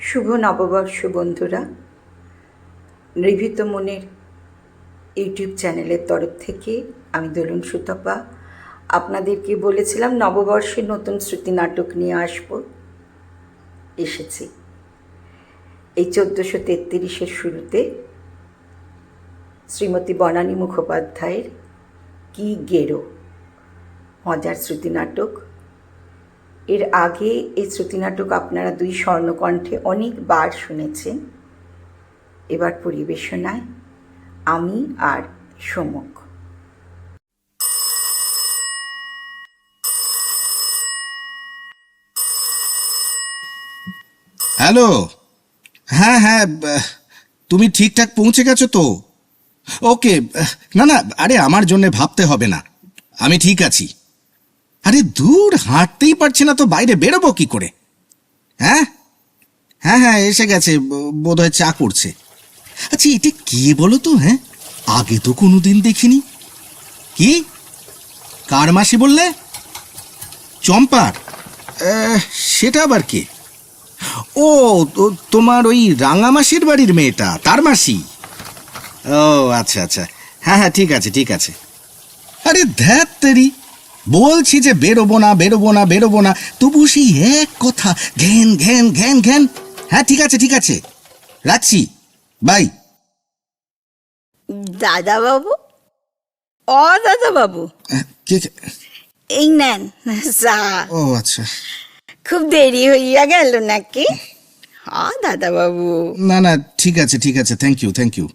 শুভ নববর্ষ বন্ধুরা। নিভৃত মনের ইউটিউব চ্যানেলের তরফ থেকে আমি দোলন সুতপা আপনাদেরকে বলেছিলাম নববর্ষে নতুন শ্রুতি নাটক নিয়ে এসেছি। এই 1433-এর শুরুতে শ্রীমতী বনানী মুখোপাধ্যায়ের কি গেরো মজার শ্রুতি নাটক। এর আগে এই শ্রুতি নাটক আপনারা দুই স্বর্ণকণ্ঠে অনেকবার শুনেছেন। এবার পরিবেশনায় আমি আর সমক। হ্যালো। হ্যাঁ হ্যাঁ, তুমি ঠিকঠাক পৌঁছে গেছো তো? ওকে। না না, আরে আমার জন্য ভাবতে হবে না, আমি ঠিক আছি। আরে দূর, হাঁটতেই পারছি না তো বাইরে বেরোবো কি করে? হ্যাঁ হ্যাঁ হ্যাঁ, এসে গেছে, বোধহয় চা করছে। আচ্ছা, এটা কে বলো তো? হ্যাঁ, আগে তো কোনোদিন দেখিনি। কি, কার মাসি বললে? চম্পার? সেটা আবার কে? ও, তোমার ওই রাঙামাসির বাড়ির মেয়েটা, তার মাসি? ও আচ্ছা আচ্ছা, হ্যাঁ হ্যাঁ, ঠিক আছে ঠিক আছে। আরে ধ্যাত তেরি, বলছি যে বেরোবো না বেরোবো না বেরোবো না, তবু সেই এক কথা, ঘ্যান ঘ্যান ঘ্যান ঘ্যান। হ্যাঁ ঠিক আছে ঠিক আছে, রাখছি, বাই। দাদা বাবু, ও দাদা বাবু, কে? এই নেন চা। ও আচ্ছা। খুব দেরি হইয়া গেল নাকি? দাদা বাবু। না না, ঠিক আছে ঠিক আছে, থ্যাংক ইউ থ্যাংক ইউ।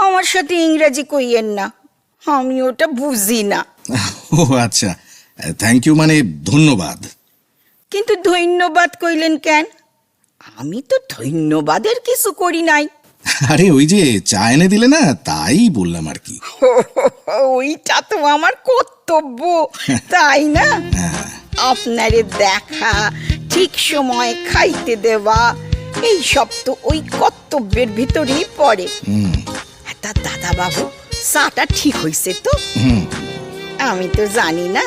আমার সাথে ইংরেজি কইয়েন না, আমি ওটা বুঝি না। ও আচ্ছা, থ্যাংক ইউ মানে ধন্যবাদ। কিন্তু ধন্যবাদ কইলেন কেন? আমি তো ধন্যবাদের কিছু করি নাই। আরে ওই যে চা এনে দিলে না, তাই বললাম আর কি। ওইটা তো আমার কর্তব্য, তাই না? আপনারে দেখা, ঠিক সময় খাইতে দেওয়া, এই সব তো ওই কর্তব্যের ভিতরেই পড়ে। তা দাদা বাবু, চাটা ঠিক হয়েছে তো? আমি তো জানি না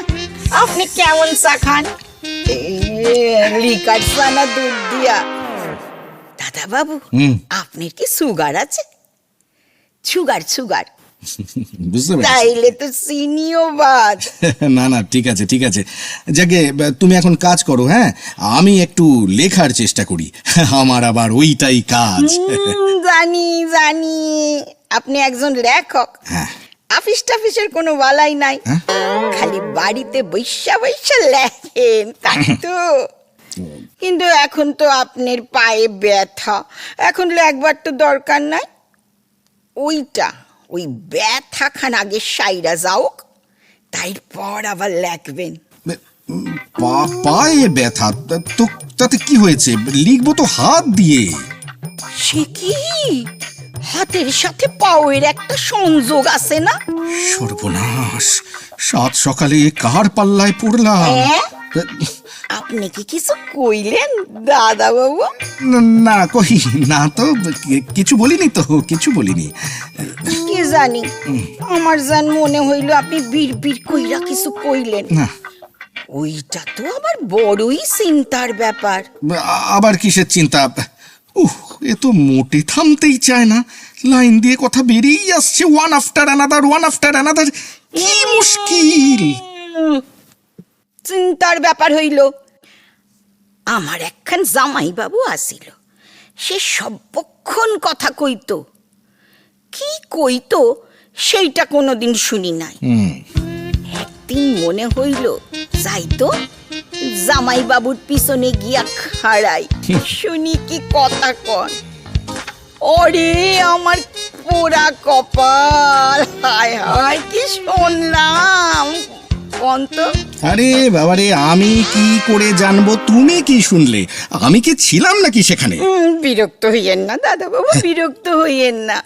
আপনি কেমন চা খান, লিকার চা না দুধ দিয়া? দাদা বাবু, আপনার কি সুগার আছে? Sugar sugar? বুঝতে পেরেছি। তাইলে তো চিনিও বাদ। না না, ঠিক আছে ঠিক আছে, যাকে তুমি এখন কাজ করো। হ্যাঁ, আমি একটু লেখার চেষ্টা করি, আমার আবার ওইটাই কাজ। জানি জানি, আপনি একজন লেখক। অফিস টাফিসের কোনো বালাই নাই, খালি বাড়িতে বৈশা বৈশা লেখেন, তাই তো? কিন্তু এখন তো আপনার পায়ে ব্যথা, এখন লেখবার তো দরকার নাই। ওই ব্যথা খান আগে সাইরা যাওক, তারপর আবার লেখবেন। পায়ে ব্যথা তো, তাতে কি হয়েছে? লিখবো তো হাত দিয়ে। সে কি, হাতের সাথে পাওয়ের একটা সংযোগ আছে না? সর্বনাশ, সাত সকালে কার পাল্লায় পড়লাম? আপনি কি কিছু কইলেন দাদা বাবু? না কই না তো, কিছু বলিনি তো, কিছু বলিনি। কি জানি, আমার জান মনে হইল আপনি বিড়বিড় কইরা কিছু কইলেন। না, ওইটা তো আবার বড়ই চিন্তার ব্যাপার। আবার কিসের চিন্তা? এ তো মোটে থামতেই চায় না, লাইন দিয়ে কথা বেরিয়েই আসছে, one after another one after another. কি মুশকিল! চিন্তার ব্যাপার হইল, আমার একখান জামাই বাবু আসিল, সে সর্বক্ষণ কথা কইতো। কি কইতো সেইটা কোনোদিন শুনি নাই। একদিন মনে হইল যাইতো, জামাই বাবুর পিছনে গিয়া খাড়াই, শুনি কি কথা কন। ওরে আমার পোড়া কপাল, হায় হায় কি শুনলাম কন্ত। আরে বাবারে, আমি কি করে জানবো? তুমি কি শুনলে? আমি কি ছিলাম নাকি সেখানে? বিরক্ত হইয়েন না দাদা বাবু, বিরক্ত হইয়েন না।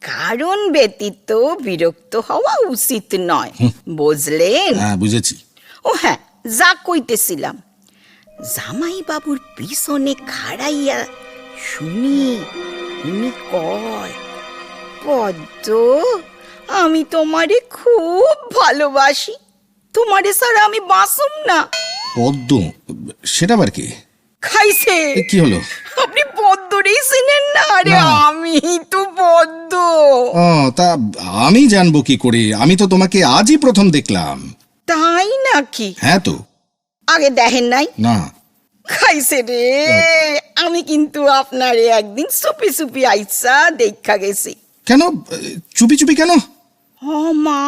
কারণ ব্যতীত বিরক্ত হওয়া উচিত নয়, বুঝলেন? হ্যাঁ, বুঝেছি। ও হ্যাঁ, যা কইতেছিলাম, জামাই বাবুর পিছনে খাড়াইয়া শুনি উনি কয়, পদ্ম, আমি তোমারে খুব ভালোবাসি, তোমারে ছাড়া আমি বাঁচুম না। পদ্ম? সেটা আবার কি? খাইছে। কি হলো? করেই চিনেন না? আরে না। আমি তো বদ্ধ। ও তা আমি জানবো কি করে? আমি তো তোমাকে আজই প্রথম দেখলাম। তাই নাকি? হ্যাঁ তো। আগে দেখেন নাই? না। খাইছে রে, আমি কিন্তু আপনারে একদিন সুপি সুপি আইসা দেখা গেছি। কেন চুপি চুপি কেন? ও মা,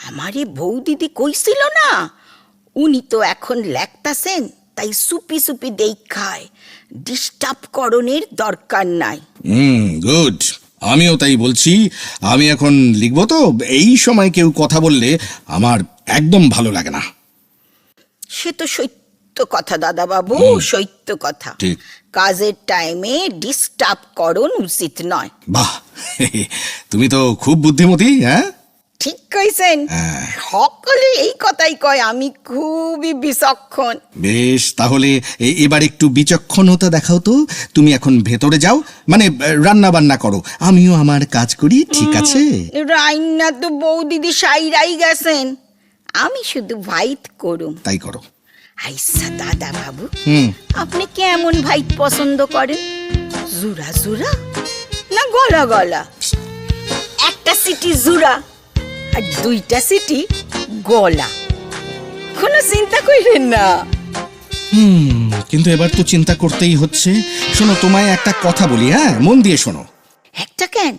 আমারে বউ দিদি কইছিল না, উনি তো এখন লেখতাছেন, তাই সুপি সুপি দেখায়। ডিস্টার্ব করণের দরকার নাই। গুড। আমিও তাই বলছি। আমি এখন লিখবো তো, এই সময় কেউ কথা বললে আমার একদম ভালো লাগে না। সে তো সত্য কথা দাদা বাবু, সত্য কথা। ঠিক। কাজের টাইমে ডিস্টার্ব করণ উচিত নয়। বাহ, তুমি তো খুব বুদ্ধিমতী। হ্যাঁ, ঠিক কইছেন। হ্যাঁ। সকলে এই কথাই কয় আমি খুবই বিচক্ষণ। বেশ, তাহলে এবার একটু বিচক্ষণতা দেখাও তো। তুমি এখন ভেতরে যাও, মানে রান্না বান্না করো, আমিও আমার কাজ করি, ঠিক আছে? রাইনা তো বউ দিদি সাইরাই গেছেন, আমি শুধু ভাইত করুম। তাই করো। আইসা দাদা বাবু, হুম। আপনি কেমন ভাইত পছন্দ করেন? জুরা জুরা না গলা গলা? একটা সিটি জুরা আর দুইটা সিটি গলা, কোনো চিন্তা কইরেন না। কিন্তু এবার তো চিন্তা করতেই হচ্ছে। শোনো, তোমায় একটা কথা বলি, হ্যাঁ, মন দিয়ে শোনো। একটা কেন,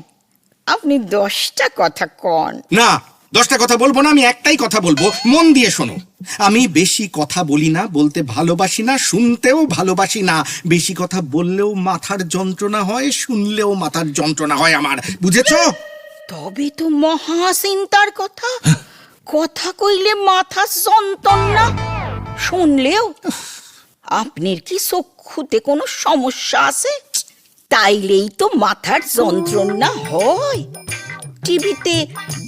আপনি 10টা কথা কন। না, 10টা কথা বলবো না, আমি একটাই কথা বলবো, মন দিয়ে শোনো। আমি বেশি কথা বলি না, বলতে ভালোবাসি না, শুনতেও ভালোবাসি না। বেশি কথা বললেও মাথার যন্ত্রণা হয়, শুনলেও মাথার যন্ত্রণা হয় আমার, বুঝেছো? তবে তো মহা চিন্তার কথা। কথা কইলে মাথা যন্ত্রণা, শুনলেও। আপনার কি চক্ষুতে কোনো সমস্যা আছে? তাইলেই তো মাথার যন্ত্রণা হয়। টিভিতে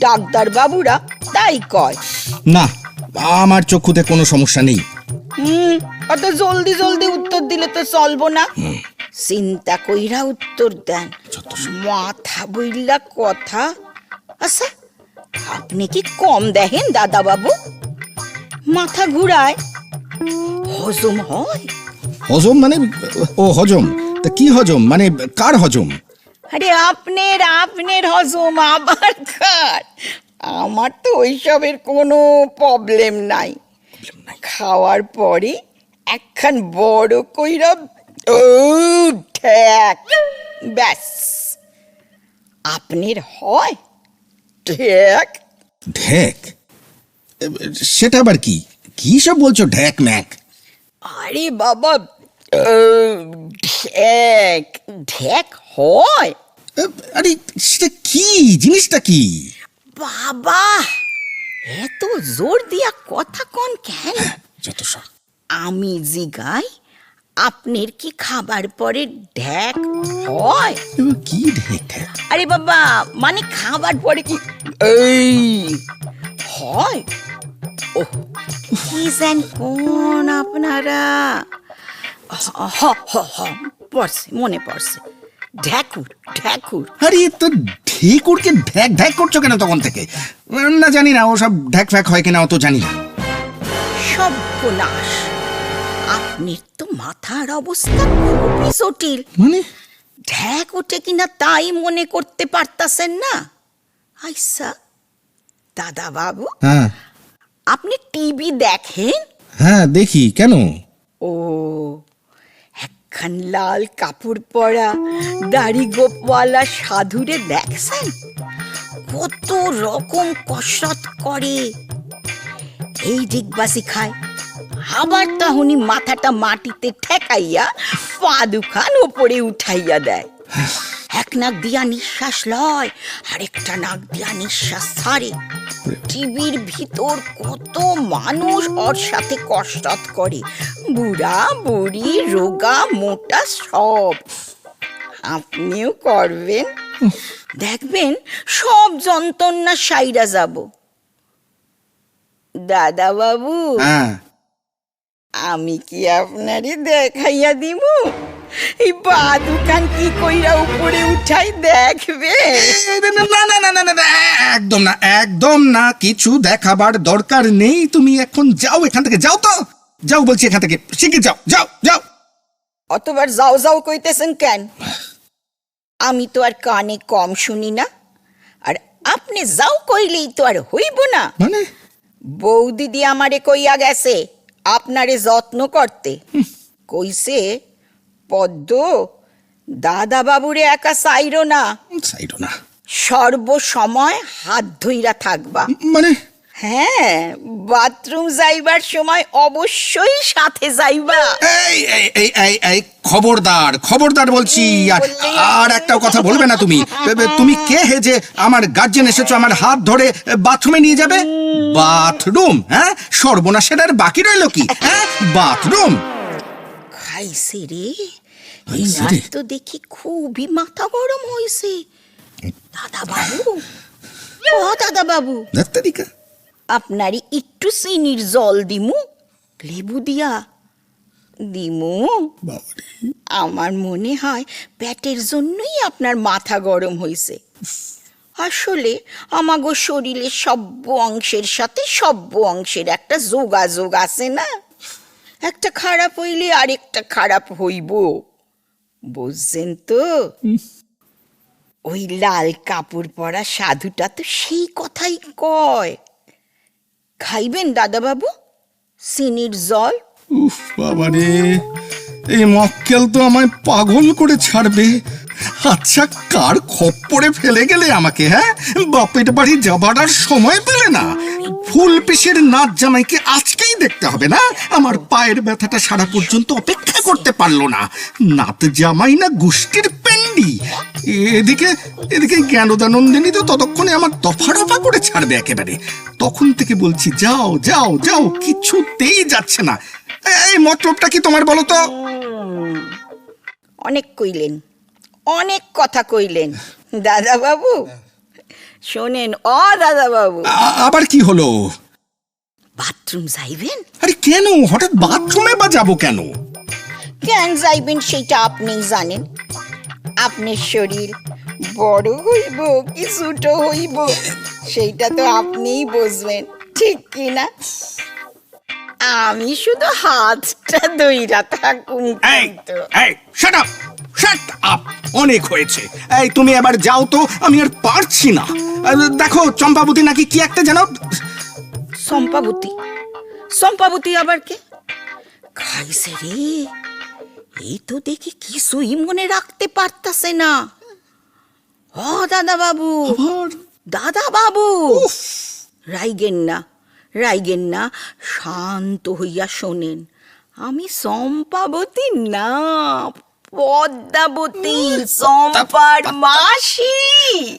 ডাক্তার বাবুরা তাই কয়। না, আমার চক্ষুতে কোনো সমস্যা নেই। অত জলদি জলদি উত্তর দিলে তো চলবো না। চিন্তা কইরা উত্তর দেন, মাথা বইলা কথা। আচ্ছা, আপনি কি কম দেখেন দাদা বাবু? মাথা ঘুরায়, হজম হয়? হজম মানে? ও হজম, তা কি হজম মানে? কার হজম? আরে আপনার হজম, আবার কার? আমার তো ওইসবের কোনো প্রবলেম নাই। খাওয়ার পরে একখান বড় কইরা ঠ্যাক, ব্যাস। আপনার হয় ঠ্যাক? ঢেক? সেটা আবার কি? কি সব বলছো ঢেক ম্যাক? আরে বাবা, ঠ্যাক ঠ্যাক হয়। আরে সেটা কি, জিনিসটা কি? বাবা, এত জোর দিয়া কথা কন কেন? যত সব। আমি জিগাই, আপনার কি খাবার পরে ঢ্যাক হয়? কি ঢেক ঢেক? আরে বাবা, মানে খাবার পরে কি এই হয়? ও কি যেন কোন আপনারা। হ হ হ, পড়ছে, মনে পড়ছে, ঢ্যাকুর ঢ্যাকুর। আরে তো ঢেকুরকে ঢ্যাক ঢ্যাক করছো কেন তখন থেকে? না জানি না, ও সব ঢ্যাক ফ্যাক হয় কিনা অত জানি না। সর্বনাশ, আপনার তো মাথার অবস্থা খুবই জটিল। মানে? ঢ্যাক ওঠে কিনা তাই মনে করতে পারতাছেন না? আইসা দাদা বাবু, হ্যাঁ আপনি টিভি দেখেন? হ্যাঁ দেখি, কেন? ও, একখান লাল কাপড় পরা দাড়ি গোপওয়ালা সাধুরে দেখছেন? কত রকম কসরত করে, এই ডিগবাসি খায়, আবার তাহনি মাথাটা মাটিতে ঠেকাইয়া পা দুখান ওপরে উঠাইয়া দেয়। এক নাক দিয়া নিঃশ্বাস লয়, আরেকটা নাক দিয়া নিঃশ্বাস ছাড়ে। টিভির ভিতর কত মানুষ ওর সাথে কসরত করে, বুড়া বুড়ি, রোগা মোটা সব। আপনিও করবেন, দেখবেন সব যন্ত্রণা সাইরা যাব। দাদা বাবু, হ্যাঁ, আমি কি আপনারে দেখাইয়া দিব? এই পা দুখান কি কইরা উপরে উঠাই দেখবে? না না না না না না, একদম না, একদম না, কিছু দেখাবার দরকার নেই। তুমি এখন যাও এখান থেকে, যাও তো, যাও বলছি এখান থেকে, শিখে যাও, যাও যাও। অতবার যাও যাও কইতেছেন কেন? আমি তো আর কানে কম শুনি না, আর আপনি যাও কইলেই তো আর হইব না। মানে বউ দিদি আমারে কইয়া গেছে আপনারে যত্ন করতে। কইছে, পদ্ম, দাদা বাবুরে একা চাইরো না, চাইরো না সর্বসময় হাত ধইরা থাকবা। মানে হ্যাঁ, বাথরুম যাইবার সময় অবশ্যই সাথে যাইবা। এই এই এই এই এই খবরদার খবরদার বলছি। আর একটাও কথা বলবে না তুমি। তুমি কে হে যে আমার গার্জেন এসেছো আমার হাত ধরে বাথরুমে নিয়ে যাবে? বাথরুম? হ্যাঁ, সর্বনাশের আর বাকি রইল কি? হ্যাঁ, বাথরুম। খাইছে রে, খাইছে এনার রে। তো দেখি খুবই মাথা গরম হয়েছে। দাদা বাবু, ও দাদা বাবু, ডাক্তারিকা আপনারই একটু চিনির জল দিমু, লেবু দিয়া দিমু। বাবারে, আমার মনে হয় পেটের জন্যই আপনার মাথা গরম হয়েছে। আসলে আমাগো শরীরে সব্য অংশের সাথে সব্য অংশের একটা যোগাযোগ আছে না, একটা খারাপ হইলে আরেকটা খারাপ হইব, বুঝছেন তো? ওই লাল কাপড় পরা সাধুটা তো সেই কথাই কয়। খাইবেন দাদাবাবু চিনির জল? উফ বাবারে, এই মক্কেল তো আমায় পাগল করে ছাড়বে। আচ্ছা, কার খপ্পরে ফেলে গেলে আমাকে? হ্যাঁ, বাপের বাড়ি যাবার আর সময় পেলে না? ফুল পিসের নাচ জামাইকে আজকেই দেখতে হবে না? আমার পায়ের ব্যথাটা সারা পর্যন্ত অপেক্ষা করতে পারলো না। নাত জামাই না গোষ্ঠীর পেন্ডি। এদিকে এদিকে জ্ঞানদানন্দিনী তো ততক্ষণে আমার দফা রফা করে ছাড়বে একেবারে। তখন থেকে বলছি যাও যাও যাও, কিছুতেই যাচ্ছে না। এই মতলবটা কি তোমার বলো তো? অনেক কইলেন, অনেক কথা কইলেন দাদাবাবু। শোনেন ও দাদাবাবু, আবার কি হলো? বাথরুম যাইবেন? আরে কেন হঠাৎ বাথরুমে বা যাবো কেন? কেন যাইবেন সেটা আপনিই জানেন। আপনার শরীর বড় হইব কি ছোট হইব সেইটা তো আপনিই বুঝবেন, ঠিক কি না? আমি শুধু হাতটা ধইরা থাকুন এই কিন্তু। এই শাট আপ, শাট আপ, অনেক হয়েছে। এই তুমি এবার যাও তো, আমি আর পারছি না। দেখো চম্পাবতী নাকি কি একটা যেন। সম্পাবতী? সম্পাবতী আবার কে? খাইছে রে, এই তো দেখি কিছুই মনে রাখতে পারতাছে না। ও দাদা বাবু, দাদা বাবু, রাইগেন না, রাইগেন না, শান্ত হইয়া শোনেন। আমি সম্পাবতী না, পদ্মাবতী, চম্পার মাসি।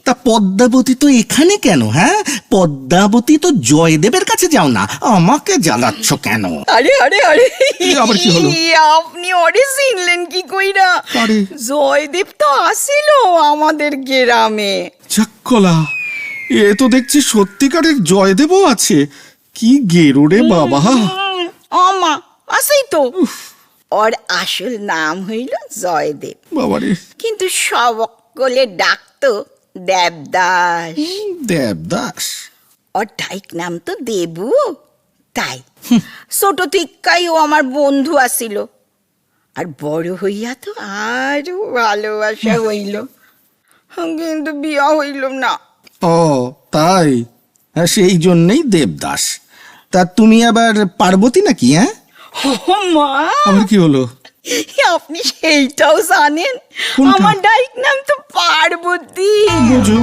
তা পদ্মাবতী তো এখানে কেন? হ্যাঁ, পদ্মাবতী তো জয়দেবের কাছে যাও না, আমাকে জ্বালাচ্ছ কেন? আরে আরে আরে, আবার কি হলো? আপনি ওরে চিনলেন কি কইরা? আরে। জয়দেব তো আসিল আমাদের গ্রামে। চাক্কলা, এ তো দেখছি সত্যিকারের জয়দেবও আছে। কি গেরো রে বাবা। আমা আসেই তো। ওর আসল নাম হইল জয়দেব, বাবারে, কিন্তু সকলে ডাকতো দেবদাস। দেবদাস? ওর ডাইক নাম তো দেবু, তাই ছোট থেকেই ও আমার বন্ধু আসিল, আর বড় হইয়া তো আরো ভালোবাসা হইল, কিন্তু বিয়া হইল না। ও তাই? হ্যাঁ, সেই জন্যই দেবদাস। তা তুমি আবার পার্বতী নাকি? হ্যাঁ, ও মা, আবার কি হলো? আপনি সেইটাও জানেন? কোনটা? আমার ডাইক নাম তো পার্বতী। বুঝো।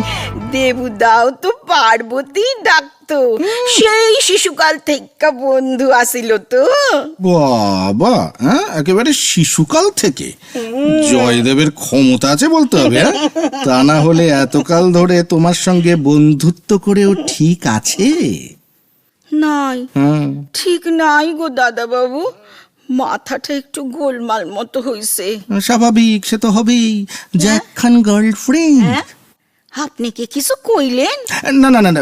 দেবুদাও তো পার্বতী ডাকতো, সেই শিশুকাল থেকে বন্ধু আসিল তো। বাবা, হ্যাঁ, একেবারে শিশুকাল থেকে। জয়দেবের ক্ষমতা আছে বলতে হবে। হ্যাঁ, তা না হলে এতকাল ধরে তোমার সঙ্গে বন্ধুত্ব করেও ঠিক আছে? নাই, হ্যাঁ, ঠিক নাই গো দাদা বাবু, মাথাটা একটু গোলমাল মতো হইছে। স্বাভাবিক, সে তো হবেই, যে একখান গার্লফ্রেন্ড। হ্যাঁ, আপনি কি কিছু কইলেন? না না না না,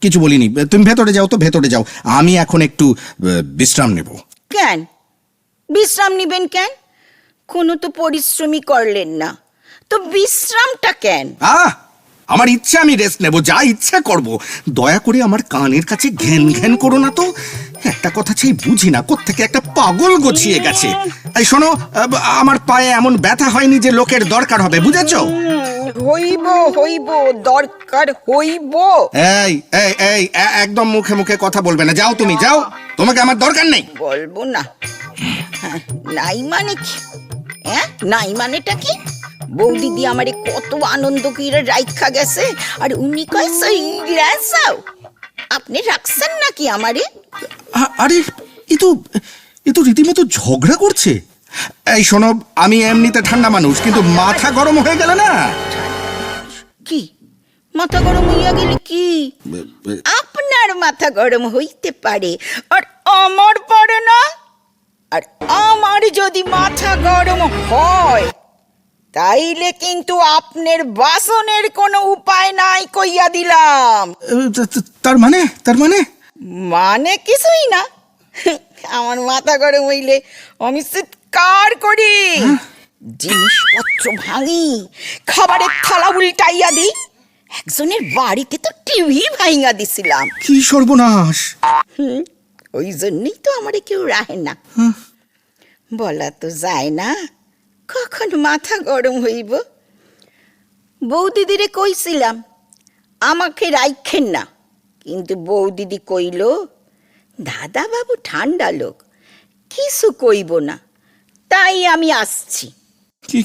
কিছু বলিনি। তুমি ভেতরে যাও তো, ভেতরে যাও। আমি এখন একটু বিশ্রাম নেব। কেন বিশ্রাম নিবেন? কেন? কোনো তো পরিশ্রমই করলেন না, তো বিশ্রামটা কেন? আমার ইচ্ছা, আমি রেস্ট নেব, যা ইচ্ছা করব। দয়া করে আমার কানের কাছে ঘ্যান ঘ্যান করো না তো। একটা কথা চাই বুঝি না, কোত্থেকে একটা পাগল গছিয়ে গেছে। এই শোনো, আমার পায়ে এমন ব্যথা হয়নি যে লোকের দরকার হবে, বুঝেছো? হইব হইব, দরকার হইব। এই এই এই একদম মুখে মুখে কথা বলবে না, যাও তুমি যাও, তোমাকে আমার দরকার নেই। বলবো না। হ্যাঁ, নাই মানে কি? হ্যাঁ, নাই মানেটা কি? বৌদিদি আমারে কত আনন্দ করে রাইখা গেছে, আর উনি কয় সইরাসাও। আপনি রাখছেন নাকি আমারে? আরে এ তো রীতিমতো ঝগড়া করছে। এই শোনো, আমি এমনিতে ঠান্ডা মানুষ, কিন্তু মাথা গরম হয়ে গেল না। কি মাথা গরম হইয়া গেলে কি? আপনার মাথা গরম হইতে পারে, আর আমার পারে না। আর আমার যদি মাথা গরম হয়, তাইলে কিন্তু আপনার বাসনের কোনো উপায় নাই কইয়া দিলাম। তার মানে মানে কিছুই না। আমার মাথা গরম হইলে আমি চিৎকার করি, জিনিসপত্র ভাঙি, খাবারের থালা উল্টাইয়া দিই। একজনের বাড়িতে তো টিভি ভাঙা দিছিলাম। কি সর্বনাশ! ওই জন্যই তো আমারে কেউ রাহে না। বলা তো যায় না কখন মাথা গরম হইব। বৌদিদিরে কইছিলাম আমাকে রাইখেন না, কিন্তু বৌদিদি কইল দাদা বাবু ঠান্ডা লোক, কিছু কইব না, তাই আমি আসছি। কি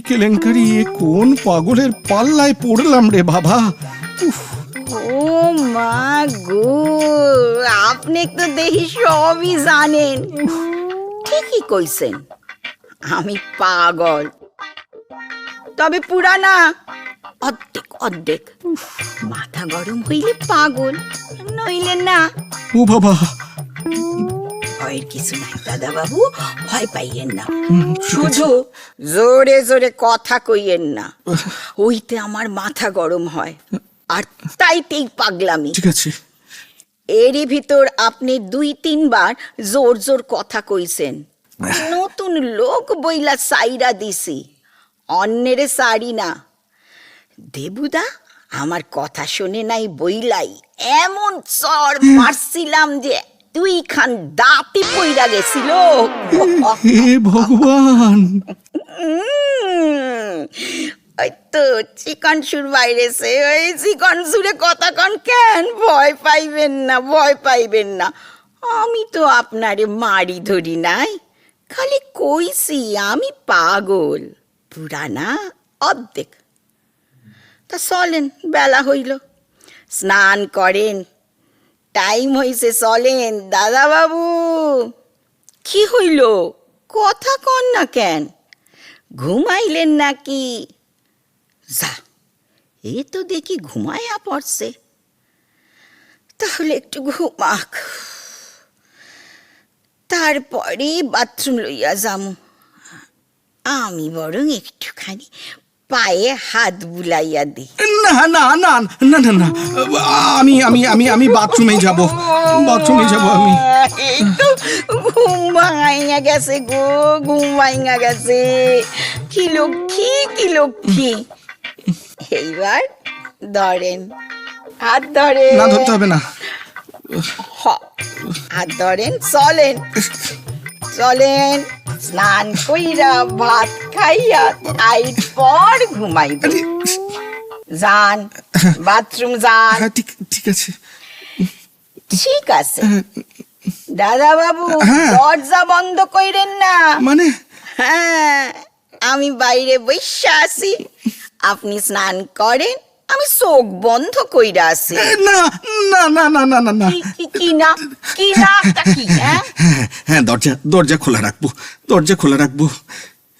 কেলেঙ্কারি, এ কোন পাগলের পাল্লায় পড়লাম রে বাবা! ও মা গো, আপনি তো দেখি সবই জানেন। ঠিকই কইছেন, আমি পাগল, তবে পুরানা অর্ধেক অর্ধেক। মাথা গরম হইলে পাগল, নইলে না। ও বাবা! ভয়ের কিছু নাই দাদা বাবু, ভয় পাইয়েন না। শুধু জোরে জোরে কথা কইয়েন না, ওইতে আমার মাথা গরম হয়, আর তাইতেই পাগলামি। ঠিক আছে। এরই ভিতর আপনি 2-3 বার জোর জোর কথা কইছেন। নতুন লোক বইলা সাইরা দিছি, অন্যেরে সারি না। দেবুদা আমার কথা শুনে নাই বইলাই এমন চর মারছিলাম যে 2 খান দাঁতই পইরা গেছিল। হে ভগবান! ওই তো চিকন সুর বাইরেছে, ওই চিকন সুরে কথা কন কেন? ভয় পাইবেন না, ভয় পাইবেন না। আমি তো আপনারে মারি ধরি নাই, খালি কইছি আমি পাগল, পুরানা অর্ধেক। তা চলেন, বেলা হইল, স্নান করেন, টাইম হইছে, চলেন দাদা বাবু। কি হইল, কথা কন না কেন? ঘুমাইলেন নাকি? যা, এ তো দেখি ঘুমায়া পড়ছে, তাহলে একটু ঘুমাক, তারপরে বাথরুম লইয়া যামু। আমি বরং একটুখানি পায়ে হাত বুলাইয়া দি। না না না না না না, আমি বাথরুমে যাব আমি। এই তো ঘুম ভাঙাইয়া গেছে গো, ঘুম ভাঙা গেছে। কি লক্ষ্মী! এইবার ধরেন, হাত ধরেন। না, ধরতে হবে না। হাত ধরেন, চলেন স্নান কইরা ভাত খাইয়া আইট পর ঘুমাইবেন। যান, বাথরুম যান। হ্যাঁ, ঠিক আছে। ঠিক আছে দাদা বাবু, হ্যাঁ। দরজা বন্ধ কইরেন না। মানে? হ্যাঁ, আমি বাইরে বইসা আছি, আপনি স্নান করেন, আমি চোখ বন্ধ কইরা আছি। না না না না না না না। কি না তা কি? হ্যাঁ, দরজা খোলা রাখবো।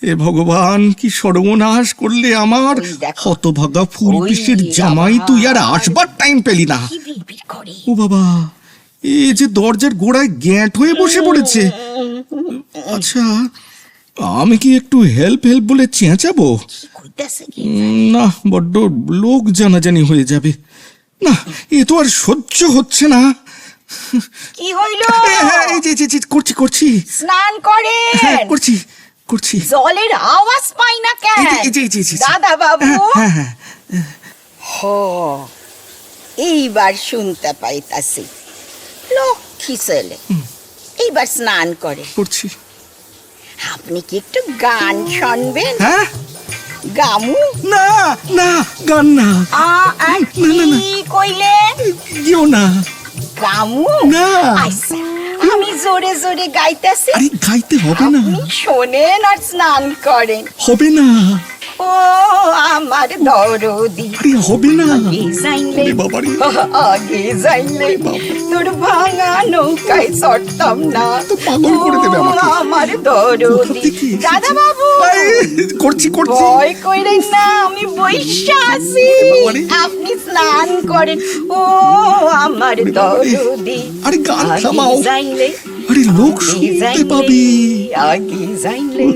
এ ভগবান, কি সর্বনাশ করলে আমার! ওই দেখো, হতভাগা ফুলপিসের ওই জামাই, বাবা। তুই আর আসবার টাইম পেলি না। কি বিড়বিড় করে? ও বাবা, এই যে দরজার গোড়ায় গ্যাঁট হয়ে বসে পড়েছে। আচ্ছা, আমি কি একটু হেল্প বলে চেঁচাবো? কি কইতাছে কি? না, বড্ড লোক জানাজানি হয়ে যাবে। না, এ তো আর সহ্য হচ্ছে না। কি হইল? এই যে করছি। স্নান করেন। হ্যাঁ, করছি। জলের আওয়াজ পাই না কেন এই যে। দাদা বাবু? হ্যাঁ। এইবার শুনতে পাইতাছি। লক্ষ্মী ছেলে, এইবার স্নান করে। করছি। আপনি কি একটু গান শুনবেন? হ্যাঁ? গামু? না না, গান না। না, না, না। কি কইলেন? ইও না। গামু? না। আচ্ছা, আমি জোরে জোরে গাইতেছি, আরে গাইতে হবে না। আপনি শোনেন আর স্নান করেন। হবে না। ও আমার দরদি, আরে হবে না। আগে যাইলে, আরে বাবা রে। আগে যাইলে তোর ভাঙা নৌকায় চড়তাম না। তো পাগল করে দেবে ও আমাকে। আমার কোথা দরদি। থেকে এসেছে? দাদা বাবু, করছি করছি। ভয় কইরেন না, আমি বইসা আছি, বাবা রে। আপনি স্নান করেন। ও আমার দরদি, আরে গান আগে থামাও। যাইলে, আরে লোক আগে শুনতে যাইলে, পাবে। আগে যাইলে